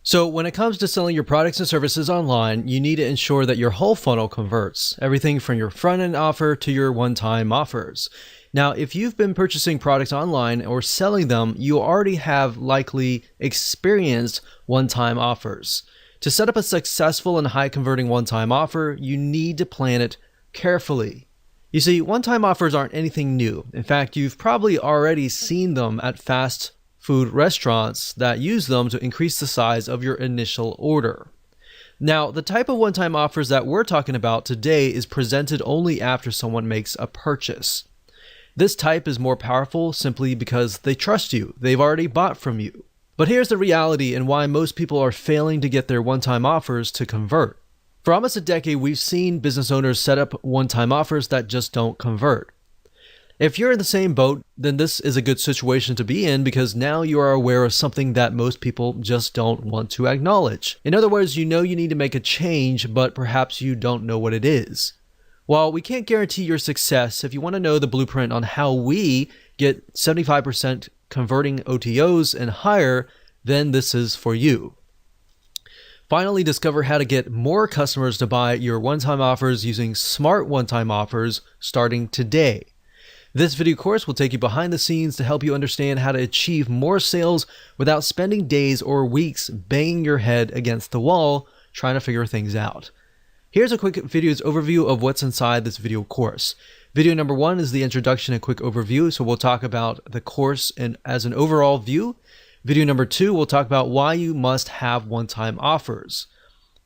So when it comes to selling your products and services online, you need to ensure that your whole funnel converts, everything from your front-end offer to your one-time offers. Now, if you've been purchasing products online or selling them, you already have likely experienced one-time offers. To set up a successful and high-converting one-time offer, you need to plan it carefully. You see, one-time offers aren't anything new. In fact, you've probably already seen them at fast food restaurants that use them to increase the size of your initial order. Now, the type of one-time offers that we're talking about today is presented only after someone makes a purchase. This type is more powerful simply because they trust you. They've already bought from you. But here's the reality and why most people are failing to get their one-time offers to convert. For almost a decade, we've seen business owners set up one-time offers that just don't convert. If you're in the same boat, then this is a good situation to be in because now you are aware of something that most people just don't want to acknowledge. In other words, you know you need to make a change, but perhaps you don't know what it is. While we can't guarantee your success, if you want to know the blueprint on how we get 75% converting OTOs and higher, then this is for you. Finally, discover how to get more customers to buy your one-time offers using smart one-time offers starting today. This video course will take you behind the scenes to help you understand how to achieve more sales without spending days or weeks banging your head against the wall trying to figure things out. Here's a quick video's overview of what's inside this video course. Video number 1 is the introduction and quick overview, so we'll talk about the course and as an overall view. Video number 2, we'll talk about why you must have one-time offers.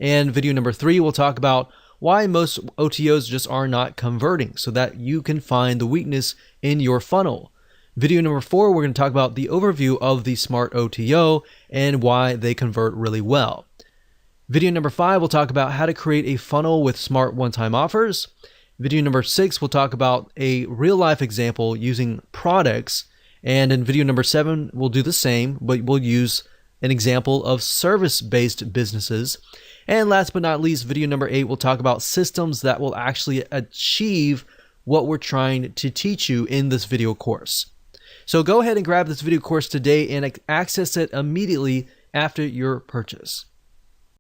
And video number 3, we'll talk about why most OTOs just are not converting so that you can find the weakness in your funnel. Video number 4, we're going to talk about the overview of the Smart OTO and why they convert really well. Video number 5, we'll talk about how to create a funnel with smart one-time offers. Video number 6, we'll talk about a real-life example using products. And in video number 7, we'll do the same, but we'll use an example of service-based businesses. And last but not least, video number 8, we'll talk about systems that will actually achieve what we're trying to teach you in this video course. So go ahead and grab this video course today and access it immediately after your purchase.